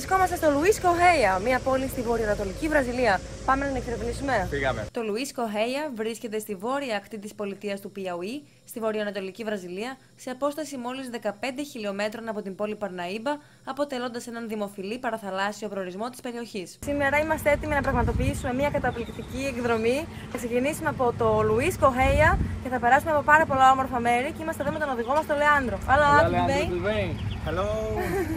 Βρισκόμαστε στο Λουίς Κορέια, μια πόλη στη βορειοανατολική Βραζιλία. Πάμε να την εξερευνήσουμε. Πήγαμε. Το Λουίς Κορέια βρίσκεται στη βόρεια ακτή της πολιτείας του Πιαουί, στη βορειοανατολική Βραζιλία, σε απόσταση μόλις 15 χιλιόμετρων από την πόλη Παρναΐμπα, αποτελώντας έναν δημοφιλή παραθαλάσσιο προορισμό της περιοχής. Σήμερα είμαστε έτοιμοι να πραγματοποιήσουμε μια καταπληκτική εκδρομή. Θα ξεκινήσουμε από το Λουίς Κορέια και θα περάσουμε από πάρα πολλά όμορφα μέρη και είμαστε εδώ με τον οδηγό μας, τον Leandro. Olá, Leandro, tudo bem? Hello,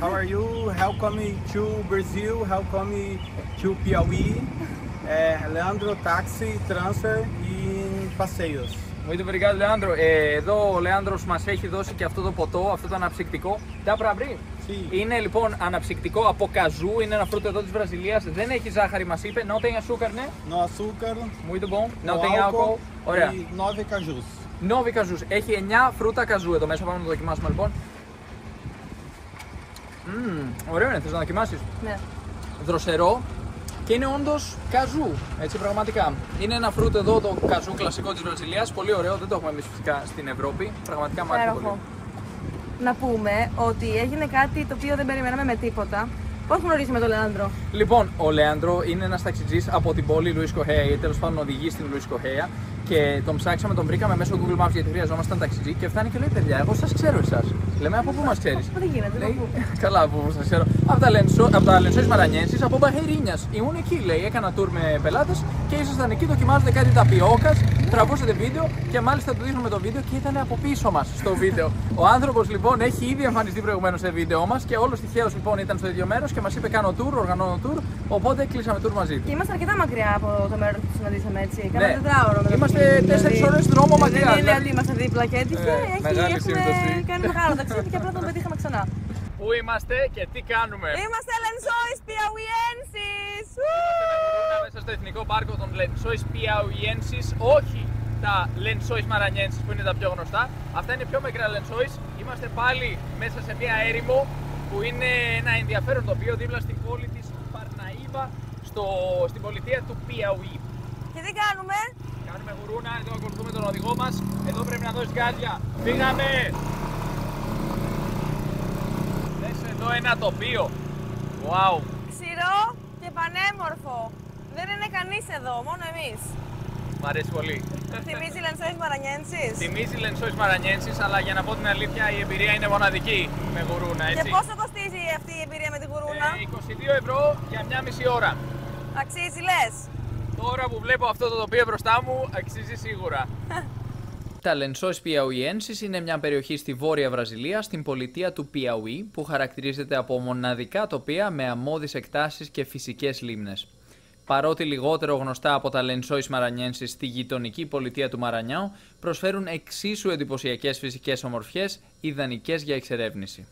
how are you? Welcome to Brazil, welcome to Piauí. Leandro, táxi, transfer e passeios. Muito obrigado, Leandro. Εδώ ο Λέανδρος μας έχει δώσει και αυτό το ποτό, αυτό το αναψυκτικό. Dá pra abrir? Sí. Είναι λοιπόν αναψυκτικό από καζού, είναι ένα φρούτο εδώ της Βραζιλίας. Δεν έχει ζάχαρη, μας είπε. Não tem açúcar, né? No açúcar, Muito bom. no Não tem álcool. Ωραία. e 9 cajus. 9 καζούς. Έχει 9 φρούτα καζού εδώ μέσα. Πάμε να το δοκιμάσουμε λοιπόν. Ωραίο είναι, θες να δοκιμάσεις? Ναι. Δροσερό και είναι όντως καζού, έτσι πραγματικά. Είναι ένα φρούτο εδώ, το καζού κλασικό της Βραζιλίας, πολύ ωραίο, δεν το έχουμε εμείς φυσικά στην Ευρώπη, πραγματικά μου άρεσε πολύ. Να πούμε ότι έγινε κάτι το οποίο δεν περιμέναμε με τίποτα. Πώς γνωρίσαμε τον Leandro? Λοιπόν, ο Λέανδρο είναι ένας ταξιτζής από την πόλη Λουίς Κορέια, ή τέλος πάντων οδηγεί στην Λουίς Κορέια. Και τον ψάξαμε, τον βρήκαμε μέσω Google Maps γιατί χρειαζόμασταν ταξιτζή και φτάνει και λέει: παιδιά, εγώ σας ξέρω εσάς. Λέμε: από πού μας ξέρεις? Δεν γίνεται, Λέει, καλά, από πού σας ξέρω? Από τα Lençóis Maranhenses, από Μπαχερίνιας. Ήμουν εκεί, λέει, έκανα tour με πελάτες και ήσασταν εκεί, δοκιμάζετε κάτι ταπιόκας, τραβούσατε βίντεο και μάλιστα του δείχνουμε το βίντεο και ήταν από πίσω μας στο βίντεο. Ο άνθρωπος λοιπόν έχει ήδη εμφανιστεί προηγουμένως σε βίντεο μας και όλος τυχαίως λοιπόν ήταν στο ίδιο μέρος και μας είπε: κάνω tour, οργανώνω tour, οπότε κλείσαμε tour μαζί του. Και είμαστε αρκετά μακριά από το μέρος που συναντήσαμε, έτσι. Κάναμε τετράωρο με το Είμαστε αυτοκίνητο, 4 ώρες δρόμο μακριά. Δεν είναι ότι είμαστε δίπλα και έτυχε. μεγάλη σύμπτωση. Έχουμε κάνει μεγάλο ταξίδι και απλά τον πετύχαμε ξανά. Πού είμαστε και τι κάνουμε? Είμαστε Lençóis Piauienses! Είμαστε μέσα στο εθνικό πάρκο των Lençóis Piauienses, όχι τα Lençóis Maranhenses που είναι τα πιο γνωστά. Αυτά είναι πιο μικρά Lençóis. Είμαστε πάλι μέσα σε μια έρημο που είναι ένα ενδιαφέρον τοπίο δίπλα στην πόλη της Παρναΐμπα, στην πολιτεία του Πιαουί. Και τι κάνουμε? Κάνουμε γουρούνα, εδώ ακολουθούμε τον οδηγό μας. Εδώ πρέπει να δώσεις γκάζια. Φύγαμε! Δες εδώ ένα τοπίο. Wow! Ξηρό και πανέμορφο. Δεν είναι κανείς εδώ, μόνο εμείς. Μ' αρέσει πολύ. Θυμίζει Lençóis Maranhenses. Θυμίζει Lençóis Maranhenses, αλλά για να πω την αλήθεια η εμπειρία είναι μοναδική με γουρούνα, έτσι. Και πόσο κοστίζει αυτή η εμπειρία με τη γουρούνα? 22 ευρώ για μια μισή ώρα. Αξίζει, λες? Τώρα που βλέπω αυτό το τοπίο μπροστά μου, αξίζει σίγουρα. Τα Lençóis Piauienses είναι μια περιοχή στη βόρεια Βραζιλία, στην πολιτεία του Πιαουί, που χαρακτηρίζεται από μοναδικά τοπία με αμμώδεις εκτάσεις και φυσικές λίμνες. Παρότι λιγότερο γνωστά από τα Lençóis Maranhenses στη γειτονική πολιτεία του Μαρανιάου, προσφέρουν εξίσου εντυπωσιακές φυσικές ομορφιές, ιδανικές για εξερεύνηση.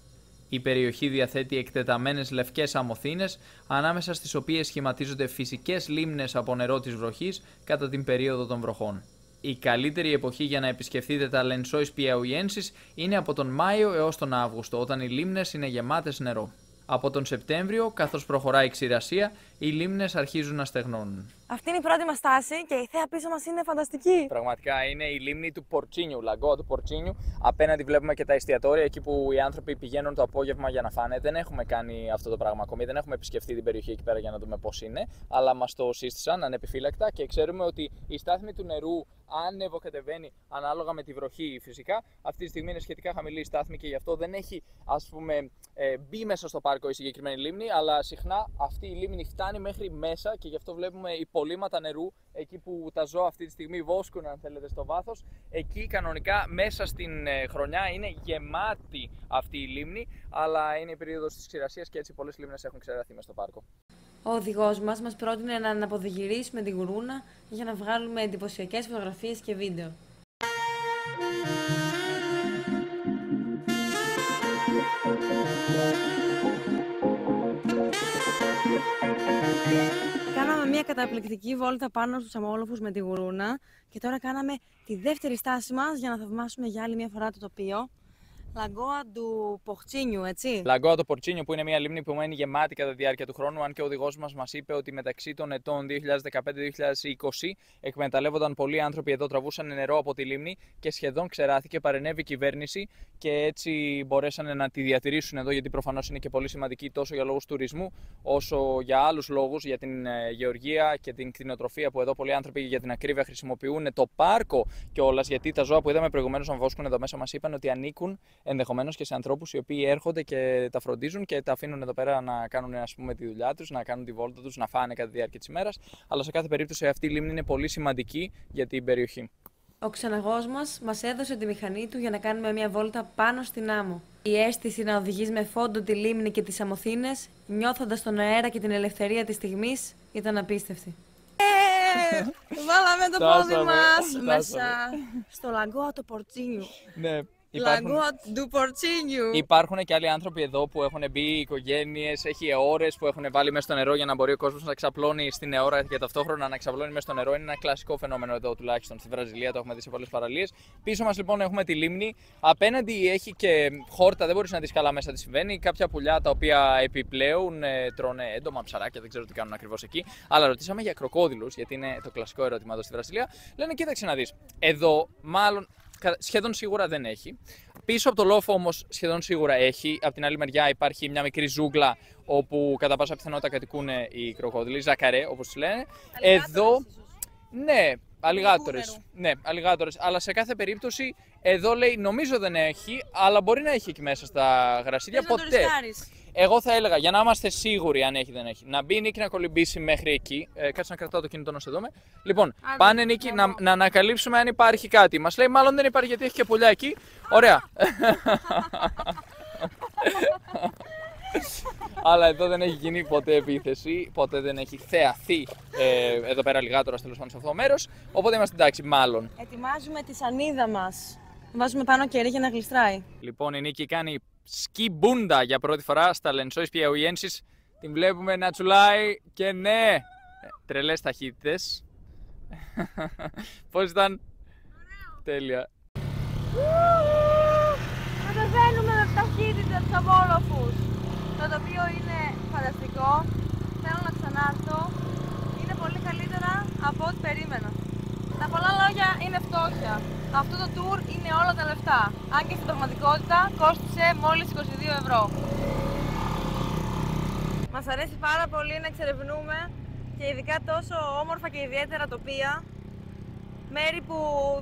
Η περιοχή διαθέτει εκτεταμένες λευκές αμμοθήνες, ανάμεσα στις οποίες σχηματίζονται φυσικές λίμνες από νερό της βροχής κατά την περίοδο των βροχών. Η καλύτερη εποχή για να επισκεφτείτε τα Lençóis Piauienses είναι από τον Μάιο έως τον Αύγουστο, όταν οι λίμνες είναι γεμάτες νερό. Από τον Σεπτέμβριο, καθώς προχωράει η ξηρασία, οι λίμνες αρχίζουν να στεγνώνουν. Αυτή είναι η πρώτη μας στάση και η θέα πίσω μας είναι φανταστική. Πραγματικά είναι η λίμνη του Πορτσίνιου, Λαγκόα του Πορτσίνιου. Απέναντι βλέπουμε και τα εστιατόρια, εκεί που οι άνθρωποι πηγαίνουν το απόγευμα για να φάνε. Δεν έχουμε κάνει αυτό το πράγμα ακόμη, δεν έχουμε επισκεφτεί την περιοχή εκεί πέρα για να δούμε πώς είναι, αλλά μας το σύστησαν ανεπιφύλακτα και ξέρουμε ότι η στάθμη του νερού ανεβοκατεβαίνει ανάλογα με τη βροχή φυσικά. Αυτή τη στιγμή είναι σχετικά χαμηλή η στάθμη και γι' αυτό δεν έχει, ας πούμε, μπει μέσα στο πάρκο η συγκεκριμένη λίμνη, αλλά συχνά αυτή η λίμνη φτάνει μέχρι μέσα και γι' αυτό βλέπουμε υπολείμματα νερού εκεί που τα ζώα αυτή τη στιγμή βόσκουν, αν θέλετε, στο βάθος. Εκεί κανονικά μέσα στην χρονιά είναι γεμάτη αυτή η λίμνη, αλλά είναι η περίοδος της ξηρασίας και έτσι πολλές λίμνες έχουν ξεραθεί μέσα στο πάρκο. Ο οδηγός μας πρότεινε να αναποδογυρίσουμε την γουρούνα για να βγάλουμε εντυπωσιακές φωτογραφίες και βίντεο. Κάναμε μια καταπληκτική βόλτα πάνω στους αμόλοφους με τη γουρούνα και τώρα κάναμε τη δεύτερη στάση μας για να θαυμάσουμε για άλλη μια φορά το τοπίο. Lagoa do Portinho, έτσι. Lagoa do Portinho, που είναι μια λίμνη που μένει γεμάτη κατά τη διάρκεια του χρόνου. Αν και ο οδηγός μας είπε ότι μεταξύ των ετών 2015-2020 εκμεταλλεύονταν πολλοί άνθρωποι εδώ, τραβούσαν νερό από τη λίμνη και σχεδόν ξεράθηκε. Παρενέβη η κυβέρνηση και έτσι μπορέσαν να τη διατηρήσουν εδώ, γιατί προφανώς είναι και πολύ σημαντική τόσο για λόγους τουρισμού όσο για άλλους λόγους, για την γεωργία και την κτηνοτροφία, που εδώ πολλοί άνθρωποι για την ακρίβεια χρησιμοποιούν το πάρκο κιόλας, γιατί τα ζώα που είδαμε προηγουμένως να βόσκουν εδώ μέσα μας είπαν ότι ανήκουν ενδεχομένως και σε ανθρώπους οι οποίοι έρχονται και τα φροντίζουν και τα αφήνουν εδώ πέρα να κάνουν, ας πούμε, τη δουλειά τους, να κάνουν τη βόλτα τους, να φάνε κατά τη διάρκεια της ημέρας. Αλλά σε κάθε περίπτωση αυτή η λίμνη είναι πολύ σημαντική για την περιοχή. Ο ξεναγός μας έδωσε τη μηχανή του για να κάνουμε μια βόλτα πάνω στην άμμο. Η αίσθηση να οδηγείς με φόντο τη λίμνη και τις αμμοθήνες, νιώθοντας τον αέρα και την ελευθερία της στιγμής, ήταν απίστευτη. Βάλαμε το πόδι μας μέσα στο Lagoa do Portinho. Ναι. Lagoa do Portinho. Υπάρχουν και άλλοι άνθρωποι εδώ που έχουν μπει, οικογένειες, έχει αιώρες που έχουν βάλει μέσα στο νερό για να μπορεί ο κόσμος να ξαπλώνει στην αιώρα και ταυτόχρονα να ξαπλώνει μέσα στο νερό. Είναι ένα κλασικό φαινόμενο εδώ, τουλάχιστον στη Βραζιλία, το έχουμε δει σε πολλές παραλίες. Πίσω μας λοιπόν έχουμε τη λίμνη. Απέναντι έχει και χόρτα, δεν μπορείς να δεις καλά μέσα τι συμβαίνει. Κάποια πουλιά τα οποία επιπλέον τρώνε έντομα, ψαράκια, δεν ξέρω τι κάνουν ακριβώς εκεί. Αλλά ρωτήσαμε για κροκόδιλους, γιατί είναι το κλασικό ερώτημα εδώ στη Βραζιλία. Λένε, κοίταξε να δεις. Εδώ μάλλον. Σχεδόν σίγουρα δεν έχει. Πίσω από το λόφο όμως σχεδόν σίγουρα έχει. Από την άλλη μεριά υπάρχει μια μικρή ζούγκλα όπου κατά πάσα πιθανότητα κατοικούν οι κροκόδιλοι, ζακαρέ όπως τους λένε. Εδώ, ναι, αλιγάτορες. Ναι, αλιγάτορες. Αλλά σε κάθε περίπτωση εδώ λέει νομίζω δεν έχει, αλλά μπορεί να έχει εκεί μέσα στα γρασίδια. Ποτέ. Εγώ θα έλεγα, για να είμαστε σίγουροι αν έχει ή δεν έχει, να μπει η Νίκη να κολυμπήσει μέχρι εκεί. Κάτσε να κρατάω το κινητό να σε δούμε. Λοιπόν, πάνε Νίκη να ανακαλύψουμε αν υπάρχει κάτι. Μας λέει μάλλον δεν υπάρχει γιατί έχει και πουλιά εκεί. Ωραία. Αλλά εδώ δεν έχει γίνει ποτέ επίθεση, ποτέ δεν έχει θεαθεί εδώ πέρα λιγάτορα τέλος πάντων σε αυτό το μέρος. Οπότε είμαστε εντάξει, μάλλον. Ετοιμάζουμε τη σανίδα μας. Βάζουμε πάνω κερί για να γλιστράει. Λοιπόν, η Νίκη κάνει σκι μπούντα για πρώτη φορά στα Lençóis Piauienses. Την βλέπουμε να τσουλάει και ναι, τρελές ταχύτητες. Πώς ήταν? Τέλεια. Κατεβαίνουμε με ταχύτητα τους απόλοφους. Το τοπίο είναι φανταστικό. Θέλω να ξανάρθω. Είναι πολύ καλύτερα από ό,τι περίμενα. Τα πολλά λόγια είναι φτώχεια. Αυτό το tour είναι όλα τα λεφτά. Αν και στην πραγματικότητα κόστησε μόλις 22 ευρώ. Μας αρέσει πάρα πολύ να εξερευνούμε και ειδικά τόσο όμορφα και ιδιαίτερα τοπία. Μέρη που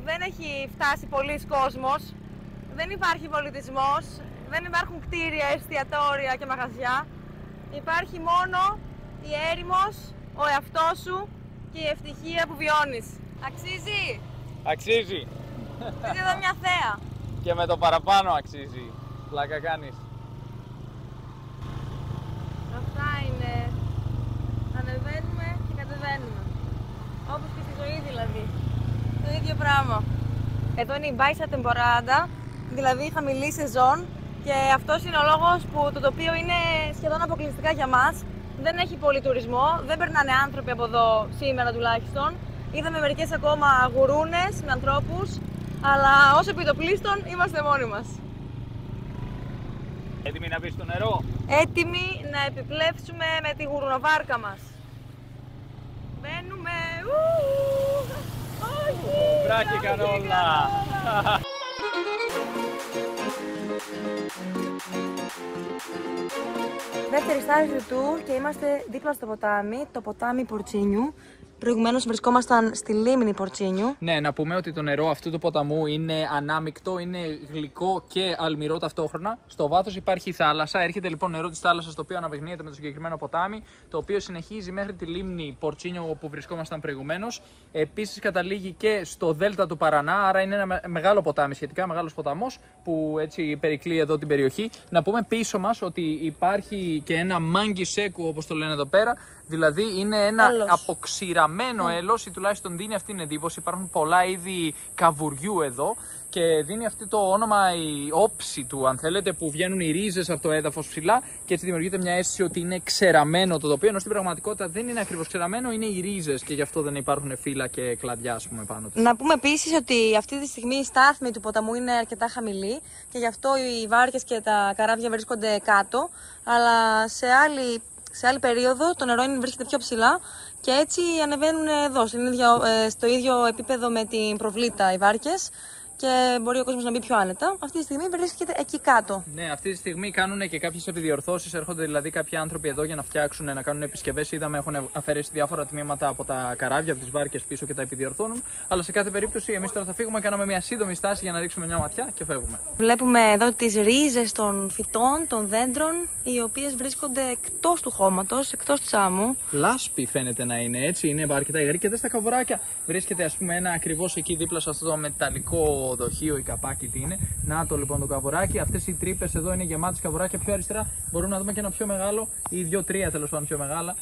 δεν έχει φτάσει πολλής κόσμος. Δεν υπάρχει πολιτισμός. Δεν υπάρχουν κτίρια, εστιατόρια και μαγαζιά. Υπάρχει μόνο η έρημος, ο εαυτός σου και η ευτυχία που βιώνεις. Αξίζει! Αξίζει! Είναι εδώ μια θέα. Και με το παραπάνω αξίζει. Πλάκα κάνεις. Αυτά είναι. Ανεβαίνουμε και κατεβαίνουμε. Όπως και στη ζωή δηλαδή. Το ίδιο πράγμα. Εδώ είναι η Baixa Temporada, δηλαδή η χαμηλή σεζόν. Και αυτός είναι ο λόγος που το τοπίο είναι σχεδόν αποκλειστικά για μας. Δεν έχει πολύ τουρισμό, δεν περνάνε άνθρωποι από εδώ σήμερα τουλάχιστον. Είδαμε μερικές ακόμα γουρούνες με ανθρώπους, αλλά ως επιτοπλίστων είμαστε μόνοι μας. Έτοιμοι να μπει στο νερό? Έτοιμοι να επιπλέψουμε με τη γουρουνοβάρκα μας. Μπαίνουμε! Όχι! Βράχηκαν όλα! Δεύτερη στάση του tour και είμαστε δίπλα στο ποτάμι, το ποτάμι Portinho. Προηγουμένως βρισκόμασταν στη λίμνη Portinho. Ναι, να πούμε ότι το νερό αυτού του ποταμού είναι ανάμεικτο, είναι γλυκό και αλμυρό ταυτόχρονα. Στο βάθος υπάρχει η θάλασσα. Έρχεται λοιπόν νερό της θάλασσας το οποίο αναμειγνύεται με το συγκεκριμένο ποτάμι, το οποίο συνεχίζει μέχρι τη λίμνη Portinho όπου βρισκόμασταν προηγουμένως. Επίσης καταλήγει και στο δέλτα του Παρανά, άρα είναι ένα μεγάλο ποτάμι, σχετικά μεγάλος ποταμός που έτσι περικλεί εδώ την περιοχή. Να πούμε πίσω μας ότι υπάρχει και ένα μάγκι σέκου όπως το λένε εδώ πέρα. Δηλαδή είναι ένα αποξηραμένο ξεραμένο έλος, ή τουλάχιστον δίνει αυτή την εντύπωση. Υπάρχουν πολλά είδη καβουριού εδώ και δίνει αυτό το όνομα η όψη του, αν θέλετε, που βγαίνουν οι ρίζες από το έδαφος ψηλά και έτσι δημιουργείται μια αίσθηση ότι είναι ξεραμένο το τοπίο, ενώ στην πραγματικότητα δεν είναι ακριβώς ξεραμένο, είναι οι ρίζες και γι' αυτό δεν υπάρχουν φύλλα και κλαδιά, ας πούμε, πάνω του. Να πούμε επίσης ότι αυτή τη στιγμή η στάθμη του ποταμού είναι αρκετά χαμηλή και γι' αυτό οι βάρκες και τα καράβια βρίσκονται κάτω, αλλά σε άλλη περίοδο το νερό βρίσκεται πιο ψηλά και έτσι ανεβαίνουν εδώ, στο ίδιο επίπεδο με την προβλήτα οι βάρκες και μπορεί ο κόσμος να μπει πιο άνετα. Αυτή τη στιγμή βρίσκεται εκεί κάτω. Ναι, αυτή τη στιγμή κάνουν και κάποιες επιδιορθώσεις. Έρχονται δηλαδή κάποιοι άνθρωποι εδώ για να φτιάξουν, να κάνουν επισκευές. Είδαμε έχουν αφαιρέσει διάφορα τμήματα από τα καράβια, από τις βάρκες πίσω και τα επιδιορθώνουν. Αλλά σε κάθε περίπτωση, εμείς τώρα θα φύγουμε, κάναμε μια σύντομη στάση για να ρίξουμε μια ματιά και φεύγουμε. Βλέπουμε εδώ τις ρίζες των φυτών, των δέντρων, οι οποίες βρίσκονται εκτός του χώματος, εκτός της άμμου. Λάσπη φαίνεται να είναι έτσι, είναι αρκετά υγρή και δεν στα καβουράκια. Βρίσκεται, ας πούμε, ένα ακριβώς εκεί δίπλα σε αυτό το μεταλλικό δοχείο ή καπάκι τι είναι. Να το λοιπόν το καβουράκι. Αυτές οι τρύπες εδώ είναι γεμάτες καβουράκια. Πιο αριστερά μπορούμε να δούμε και ένα πιο μεγάλο ή 2-3 τέλος πάντων πιο μεγάλα.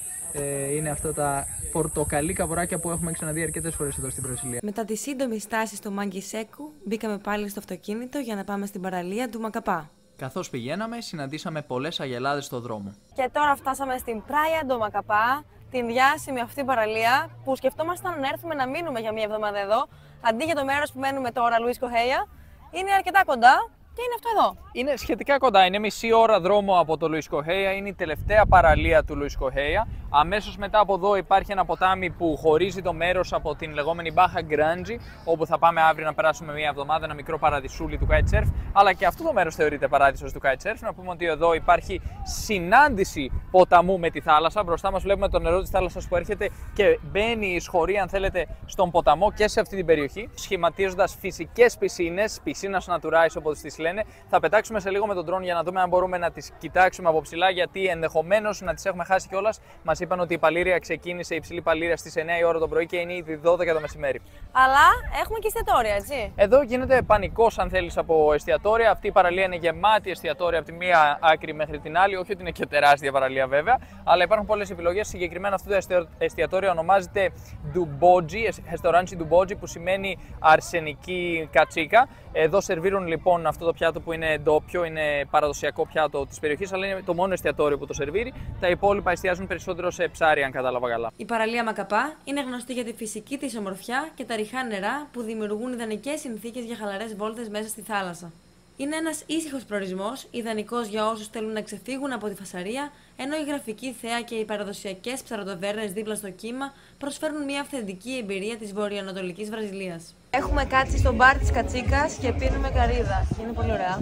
Είναι αυτά τα πορτοκαλί καβουράκια που έχουμε ξαναδεί αρκετές φορές εδώ στην Βραζιλία. Μετά τη σύντομη στάση στο Μάγκι Σέκου, μπήκαμε πάλι στο αυτοκίνητο για να πάμε στην παραλία του Μακαπά. Καθώς πηγαίναμε, συναντήσαμε πολλές αγελάδες στο δρόμο. Και τώρα φτάσαμε στην Praia do Macapá, την διάσημη αυτή παραλία που σκεφτόμασταν να έρθουμε να μείνουμε για μία εβδομάδα εδώ. Αντί για το μέρος που μένουμε τώρα, Luis Correia, είναι αρκετά κοντά και είναι αυτό εδώ. Είναι σχετικά κοντά, είναι μισή ώρα δρόμο από το Luis Correia, είναι η τελευταία παραλία του Luis Correia. Αμέσως μετά από εδώ υπάρχει ένα ποτάμι που χωρίζει το μέρος από την λεγόμενη Barra Grande, όπου θα πάμε αύριο να περάσουμε μία εβδομάδα, ένα μικρό παραδεισούλι του kitesurf. Αλλά και αυτό το μέρος θεωρείται παράδεισος του kitesurf. Να πούμε ότι εδώ υπάρχει συνάντηση ποταμού με τη θάλασσα. Μπροστά μας βλέπουμε το νερό της θάλασσας που έρχεται και μπαίνει, εισχωρεί, αν θέλετε, στον ποταμό και σε αυτή την περιοχή, σχηματίζοντας φυσικές πισίνες, πισίνας naturalis όπως τις λένε. Θα πετάξουμε σε λίγο με τον drone για να δούμε αν μπορούμε να τις κοιτάξουμε από ψηλά, γιατί ενδεχομένως να τις έχουμε χάσει κιόλας. Μας είπαν ότι η παλήρια ξεκίνησε, η υψηλή παλήρια στις 9 η ώρα το πρωί και είναι ήδη 12 το μεσημέρι. Αλλά έχουμε και εστιατόρια, έτσι. Εδώ γίνεται πανικός, αν θέλεις, από εστιατόρια. Αυτή η παραλία είναι γεμάτη εστιατόρια από τη μία άκρη μέχρι την άλλη. Όχι ότι είναι και τεράστια παραλία βέβαια, αλλά υπάρχουν πολλές επιλογές. Συγκεκριμένα αυτό το εστιατόριο ονομάζεται Duboji, Restaurante Duboji, που σημαίνει αρσενική κατσίκα. Εδώ σερβίρουν λοιπόν αυτό το πιάτο που είναι ντόπιο, είναι παραδοσιακό πιάτο της περιοχής, αλλά είναι το μόνο εστιατόριο που το σερβίρει. Τα υπόλοιπα εστιάζουν περισσότερο σε ψάρια, αν κατάλαβα καλά. Η παραλία Μακαπά είναι γνωστή για τη φυσική της ομορφιά και τα ρηχά νερά που δημιουργούν ιδανικές συνθήκες για χαλαρές βόλτες μέσα στη θάλασσα. Είναι ένας ήσυχος προορισμός, ιδανικός για όσους θέλουν να ξεφύγουν από τη φασαρία, ενώ η γραφική θέα και οι παραδοσιακές ψαροταβέρνες δίπλα στο κύμα προσφέρουν μια αυθεντική εμπειρία της βορειοανατολικής Βραζιλίας. Έχουμε κάτσει στο μπαρ της Κατσίκας και πίνουμε καρύδα. Είναι πολύ ωραία.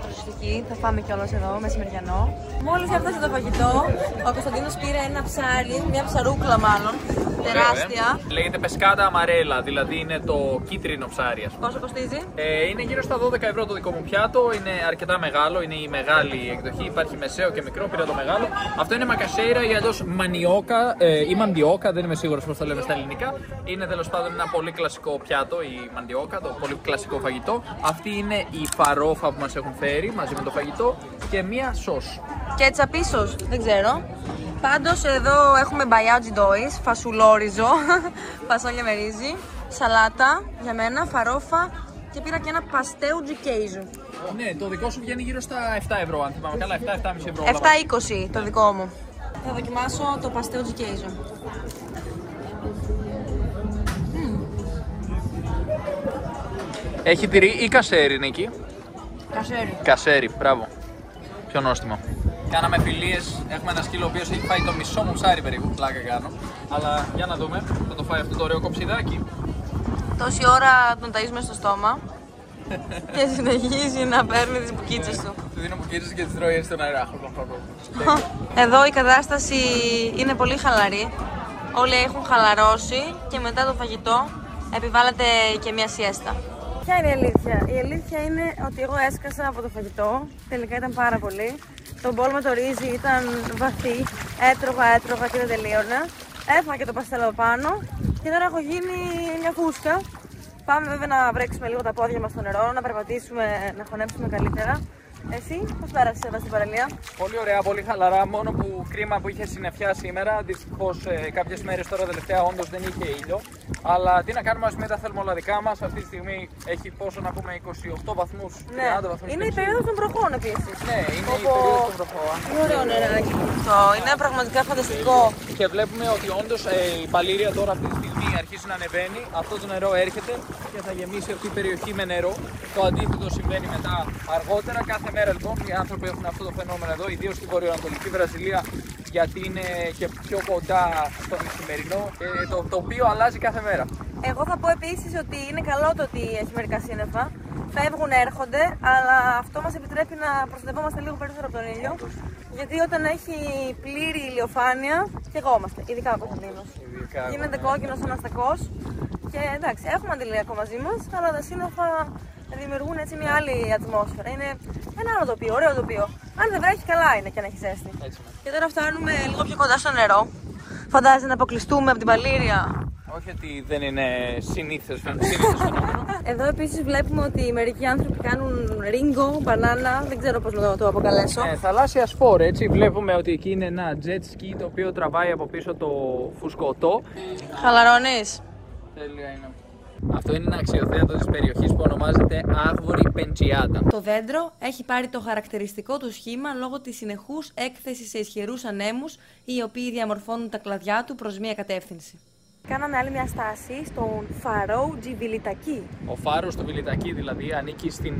Προσοχή, θα φάμε κιόλας εδώ, μεσημεριανό. Μόλις έφτασε το φαγητό, ο Κωνσταντίνος πήρε ένα ψάρι, μια ψαρούκλα μάλλον, τεράστια. Λέγεται πεσκάτα αμαρέλα, δηλαδή είναι το κίτρινο ψάρι. Πόσο κοστίζει? Είναι γύρω στα 12 ευρώ το δικό μου πιάτο, είναι αρκετά μεγάλο, είναι η μεγάλη εκδοχή, υπάρχει μεσαίο και μικρό, πήρα το μεγάλο. Αυτό είναι μακασέιρα ή αλλιώς μανιόκα ή μαντιόκα, δεν είμαι σίγουρος πώς το λέμε στα ελληνικά. Είναι τέλος πάντων ένα πολύ κλασικό πιάτο, η μαντιόκα, το πολύ κλασικό φαγητό. Αυτή είναι η φαρόφα που μας έχουν φέρει μαζί με το φαγητό και μία σος. Κέτσαπ ίσως, δεν ξέρω. Πάντως εδώ έχουμε μπαϊάτζι ντόις, φασουλόριζο, φασόλια με ρύζι, σαλάτα για μένα, φαρόφα και πήρα και ένα παστέου τζι κέιζου. Ναι, το δικό σου βγαίνει γύρω στα 7 ευρώ, αν θυμάμαι καλά, 7-7,5 ευρώ. 7,20 το δικό μου. Θα δοκιμάσω το παστέου τζι κέιζου. Έχει τυρί ή κασέρι, Νίκη? Κασέρι. Κασέρι, μπράβο. Πιο νόστιμο. Κάναμε φιλίες, έχουμε ένα σκύλο ο οποίος έχει φάει το μισό μου ψάρι περίπου, πλάκα κάνω. Αλλά για να δούμε, θα το φάει αυτό το ωραίο κοψιδάκι. Τόση ώρα τον ταΐζουμε στο στόμα και συνεχίζει να παίρνει τις μπουκίτσες του. Του δίνω μπουκίτσες και τις τρώει έτσι στον αέρα. Εδώ η κατάσταση είναι πολύ χαλαρή. Όλοι έχουν χαλαρώσει και μετά το φαγητό επιβάλλεται και μια σιέστα. Ποια είναι η αλήθεια? Η αλήθεια είναι ότι εγώ έσκασα από το φαγητό, τελικά ήταν πάρα πολύ. Το μπολ με το ρύζι ήταν βαθύ, έτρωγα και δεν τελείωνα. Έφαγα και το παστέλο πάνω και τώρα έχω γίνει μια φούσκα. Πάμε βέβαια να βρέξουμε λίγο τα πόδια μας στο νερό, να περπατήσουμε, να χωνέψουμε καλύτερα. Εσύ, πώς πέρασες εδώ στην παραλία? Πολύ ωραία, πολύ χαλαρά. Μόνο που κρίμα που είχε συννεφιά σήμερα. Δυστυχώς κάποιες μέρες τώρα τελευταία όντως δεν είχε ήλιο. Αλλά τι να κάνουμε, ας μην τα θέλουμε όλα δικά μας. Αυτή τη στιγμή έχει πόσο να πούμε 28 βαθμούς, 30 βαθμούς. Είναι η περίοδος των βροχών επίσης. Ναι, είναι η περίοδος των βροχών. Τι ωραίο νεράκι αυτό. Είναι πραγματικά φανταστικό. Και βλέπουμε ότι όντως η Παλήρια τώρα αυτή τη στιγμή αρχίζει να ανεβαίνει. Αυτό το νερό έρχεται και θα γεμίσει αυτή η περιοχή με νερό. Το αντίθετο συμβαίνει μετά αργότερα. Κάθε μέρα λοιπόν οι άνθρωποι έχουν αυτό το φαινόμενο εδώ, ιδίως στην βορειοανατολική Βραζιλία, γιατί είναι και πιο κοντά στο μεσημερινό και το τοπίο αλλάζει κάθε μέρα. Εγώ θα πω επίσης ότι είναι καλό το ότι έχει μερικά σύννεφα. Φεύγουν, έρχονται, αλλά αυτό μας επιτρέπει να προστατευόμαστε λίγο περισσότερο από τον ήλιο. Γιατί όταν έχει πλήρη ηλιοφάνεια, καιγόμαστε, ειδικά ο Κωνσταντίνος. Γίνεται κόκκινος αναστακός. Και εντάξει, έχουμε αντιλιακό μαζί μας, αλλά τα σύννεφα δημιουργούν έτσι μια άλλη ατμόσφαιρα. Είναι ένα άλλο τοπίο, ωραίο τοπίο. Αν δεν βρέχει, καλά είναι και να έχει ζέστη. Και τώρα φτάνουμε λίγο πιο κοντά στο νερό. Φαντάζεσαι να αποκλειστούμε από την Παλήρια? Όχι ότι δεν είναι συνήθες φαινόμενο. Εδώ επίσης βλέπουμε ότι μερικοί άνθρωποι κάνουν ρίγκο, μπανάνα, δεν ξέρω πώς να το αποκαλέσω. Θαλάσσια σπορ, έτσι. Βλέπουμε ότι εκεί είναι ένα jet ski το οποίο τραβάει από πίσω το φουσκωτό. Χαλαρώνεις? Τέλεια είναι. Αυτό είναι ένα αξιοθέατο της περιοχής που ονομάζεται Άγβορη Πεντσιάτα. Το δέντρο έχει πάρει το χαρακτηριστικό του σχήμα λόγω της συνεχούς έκθεσης σε ισχυρούς ανέμους, οι οποίοι διαμορφώνουν τα κλαδιά του προς μία κατεύθυνση. Κάναμε άλλη μια στάση στον Φαρό Τζι Βιλιτακί. Ο φάρος του Βιλιτακί δηλαδή ανήκει στην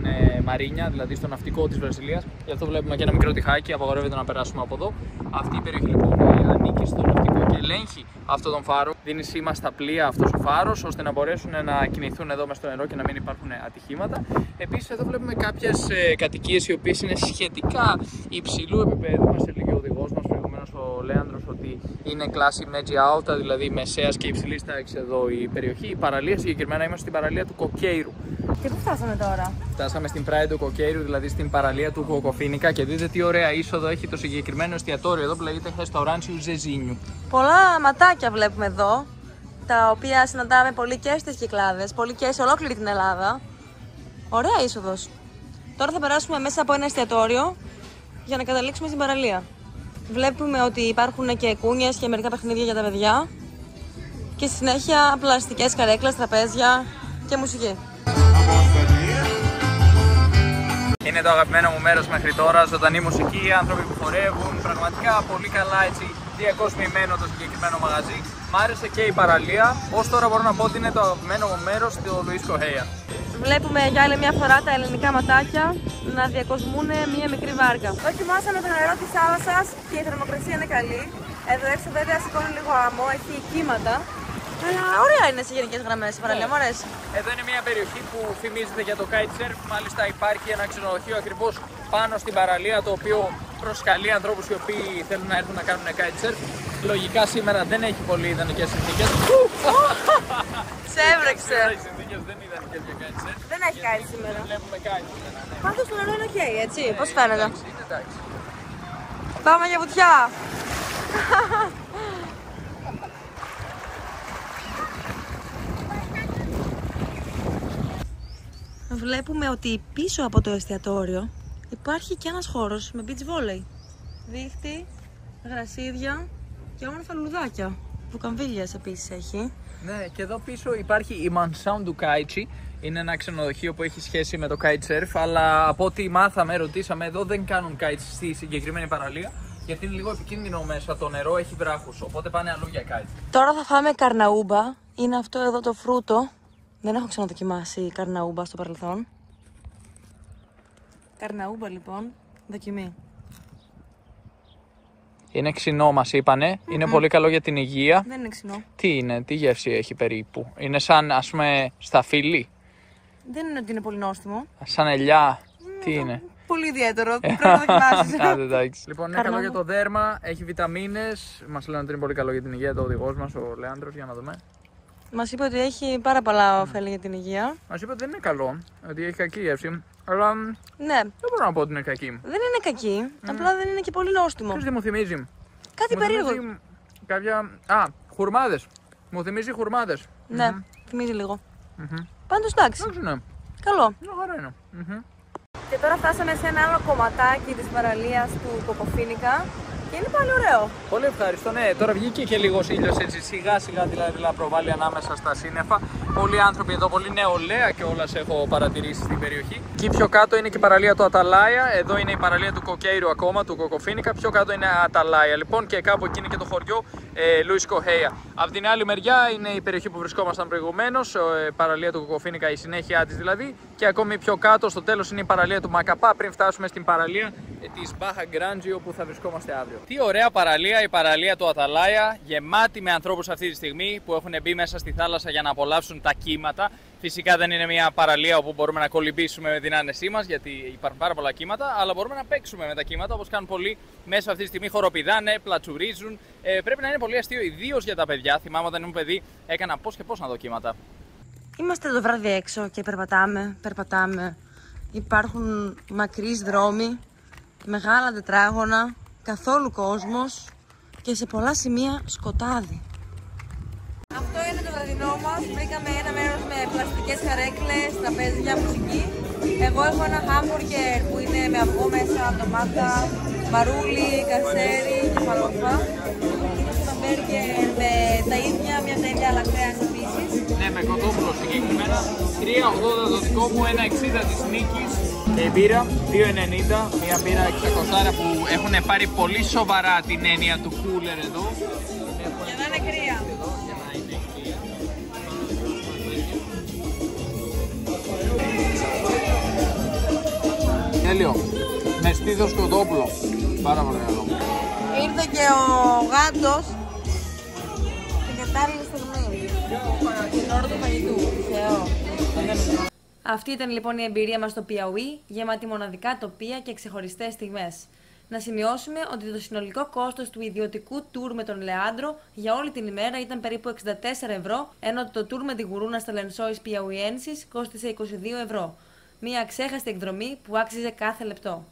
Μαρίνια, δηλαδή στο ναυτικό της Βραζιλίας. Γι' αυτό βλέπουμε και ένα μικρό τυχάκι, απαγορεύεται να περάσουμε από εδώ. Αυτή η περιοχή λοιπόν ανήκει στο ναυτικό και ελέγχει αυτόν τον φάρο. Δίνει σήμα στα πλοία αυτός ο φάρος, ώστε να μπορέσουν να κινηθούν εδώ μέσα στο νερό και να μην υπάρχουν ατυχήματα. Επίσης εδώ βλέπουμε κάποιες κατοικίες οι οποίες είναι σχετικά υψηλού επίπεδου. Μας έλεγε ο οδηγός μας προηγουμένως, ο Λέανδρος, ότι είναι κλάση Média Alta, δηλαδή μεσαίας και υψηλής τάξης εδώ η περιοχή. Η παραλία συγκεκριμένα, είμαστε στην παραλία του Κοκέιρου. Και πού φτάσαμε τώρα? Φτάσαμε στην Praia του Κοκέιρου, δηλαδή στην παραλία του Κοκοφίνικα, και δείτε τι ωραία είσοδο έχει το συγκεκριμένο εστιατόριο εδώ που λέγεται Restaurante Zezinho. Πολλά ματάκια βλέπουμε εδώ, τα οποία συναντάμε πολύ και στις Κυκλάδες, πολύ και σε ολόκληρη την Ελλάδα. Ωραία είσοδος. Τώρα θα περάσουμε μέσα από ένα εστιατόριο για να καταλήξουμε στην παραλία. Βλέπουμε ότι υπάρχουν και κούνιες και μερικά παιχνίδια για τα παιδιά. Και στη συνέχεια πλαστικές καρέκλες, τραπέζια και μουσική. Είναι το αγαπημένο μου μέρος μέχρι τώρα, ζωντανή μουσική, άνθρωποι που χορεύουν, πραγματικά πολύ καλά έτσι διακοσμημένο το συγκεκριμένο μαγαζί. Μ' άρεσε και η παραλία, ως τώρα μπορώ να πω ότι είναι το αγαπημένο μου μέρος του Λουίς Κοχέα. Βλέπουμε για άλλη μια φορά τα ελληνικά ματάκια να διακοσμούν μια μικρή βάρκα. Δοκιμάσαμε το νερό της θάλασσας και η θερμοκρασία είναι καλή. Εδώ έξω βέβαια σηκώνει λίγο άμμο, έχει κύματα. Αλλά ωραία είναι σε γενικές γραμμές η παραλία, μου αρέσει. Εδώ είναι μια περιοχή που φημίζεται για το kitesurf. Μάλιστα υπάρχει ένα ξενοδοχείο ακριβώς πάνω στην παραλία, το οποίο προσκαλεί ανθρώπους οι οποίοι θέλουν να έρθουν να κάνουν kitesurf. Λογικά σήμερα δεν έχει πολύ ιδανικές συνθήκες. Σε έβρεξε. Οι συνθήκες δεν είναι ιδανικές για kitesurf. Δεν έχει kite σήμερα. Βλέπουμε kite σήμερα, ναι. Πάντως το νερό είναι ok, έτσι, πώς φαίνεται? Εντάξει. Πάμε για βουτιά. Βλέπουμε ότι πίσω από το εστιατόριο υπάρχει και ένας χώρος με beach volley. Δίχτυ, γρασίδια και όμορφα λουδάκια. Βουκαμβίλιας επίσης έχει. Ναι, και εδώ πίσω υπάρχει η Mansão do Kite. Είναι ένα ξενοδοχείο που έχει σχέση με το kitesurf, αλλά από ό,τι μάθαμε, ρωτήσαμε, εδώ δεν κάνουν kite στη συγκεκριμένη παραλία, γιατί είναι λίγο επικίνδυνο μέσα, το νερό έχει βράχους, οπότε πάνε αλλού για kite. Τώρα θα φάμε καρναούμπα. Είναι αυτό εδώ το φρούτο. Δεν έχω ξαναδοκιμάσει καρναούμπα στο παρελθόν. Καρναούμπα λοιπόν, δοκιμή. Είναι ξινό, μας είπανε. Είναι πολύ καλό για την υγεία. Δεν είναι ξινό. Τι είναι, τι γεύση έχει περίπου? Είναι σαν, ας πούμε, σταφύλι. Δεν είναι ότι είναι πολύ νόστιμο. Σαν ελιά. Τι είναι? Πολύ ιδιαίτερο. Πρέπει να δοκιμάσεις. Άντε, εντάξει. Λοιπόν, είναι καλό για το δέρμα, έχει βιταμίνες. Μας λένε ότι είναι πολύ καλό για την υγεία το οδηγός μας, ο Λέανδρος, για να δούμε. Μας είπε ότι έχει πάρα πολλά ωφέλη για την υγεία. Μας είπε ότι δεν είναι καλό, ότι έχει κακή γεύση. Αλλά Ναι. δεν μπορώ να πω ότι είναι κακή. Δεν είναι κακή, απλά δεν είναι και πολύ νόστιμο. Ξέρεις τι μου θυμίζει? Κάτι Μου περίεργο. θυμίζει κάποια... χουρμάδες. Μου θυμίζει χουρμάδες. Ναι, θυμίζει λίγο. Πάντως εντάξει. Εντάξει, ναι. Καλό. Μια χαρά είναι. Και τώρα φτάσαμε σε ένα άλλο κομματάκι της παραλίας του Κοκοφίνικα και είναι πάλι ωραίο. Πολύ ευχαριστώ. Ναι, τώρα βγήκε και λίγος ήλιος έτσι σιγά σιγά δηλαδή προβάλλει ανάμεσα στα σύννεφα. Πολλοί άνθρωποι εδώ, πολύ νεολαία κιόλας έχω παρατηρήσει στην περιοχή. Εκεί πιο κάτω είναι και η παραλία του Αταλάια. Εδώ είναι η παραλία του Κοκέιρου ακόμα, του Κοκοφίνικα. Πιο κάτω είναι Αταλάια λοιπόν και κάπου εκεί είναι και το χωριό Λουίς Κοχέια. Από την άλλη μεριά είναι η περιοχή που βρισκόμασταν προηγουμένως, η παραλία του Κοκοφίνικα, η συνέχεια της δηλαδή. Και ακόμη πιο κάτω στο τέλος είναι η παραλία του Μακαπά πριν φτάσουμε στην παραλία της Μπάχα Γκράντζι όπου θα βρισκόμαστε αύριο. Τι ωραία παραλία, η παραλία του Αταλάια, γεμάτη με ανθρώπους αυτή τη στιγμή που έχουν μπει μέσα στη θάλασσα για να απολαύσουν τα κύματα. Φυσικά δεν είναι μια παραλία όπου μπορούμε να κολυμπήσουμε με την άνεσή μας, γιατί υπάρχουν πάρα πολλά κύματα, αλλά μπορούμε να παίξουμε με τα κύματα όπως κάνουν πολλοί μέσα αυτή τη στιγμή. Χοροπηδάνε, πλατσουρίζουν. Πρέπει να είναι πολύ αστείο, ιδίως για τα παιδιά. Θυμάμαι όταν ήμουν παιδί, έκανα πώς και πώς να δω κύματα. Είμαστε το βράδυ έξω και περπατάμε. Υπάρχουν μακρύς δρόμοι, μεγάλα τετράγωνα, καθόλου κόσμος και σε πολλά σημεία σκοτάδι. Αυτό είναι το βραδινό μας. Βρήκαμε ένα μέρος με πλαστικές καρέκλες, τραπέζια, μουσική. Εγώ έχω ένα χάμπουργκερ που είναι με αυγό μέσα, ντομάτα, μαρούλι, κασέρι και φαλόφα. Ένα μπέργκερ με τα ίδια, μια τέλεια αλλά κρέας επίσης. Ναι, με κοτόπουλο συγκεκριμένα. 3,80 το δικό μου, 1,60 της Νίκης. Μπύρα, 2,90. Μια μπύρα 600 που έχουν πάρει πολύ σοβαρά την έννοια του κούλερ εδώ. Για να είναι κρύα. Τέλειο. Με στήθος κοτόπουλο. Πάρα πολύ καλό. Ήρθε και ο γάτος την κατάλληλη στιγμή. Την ώρα του φαγητού. Αυτή ήταν λοιπόν η εμπειρία μας στο Πιαουί, γεμάτη μοναδικά τοπία και ξεχωριστές στιγμές. Να σημειώσουμε ότι το συνολικό κόστος του ιδιωτικού τουρ με τον Λεάντρο για όλη την ημέρα ήταν περίπου 64 ευρώ, ενώ το τουρ με τη γουρούνα στα Λενσόις Πιαουιένσις κόστισε 22 ευρώ. Μια αξέχαστη εκδρομή που άξιζε κάθε λεπτό.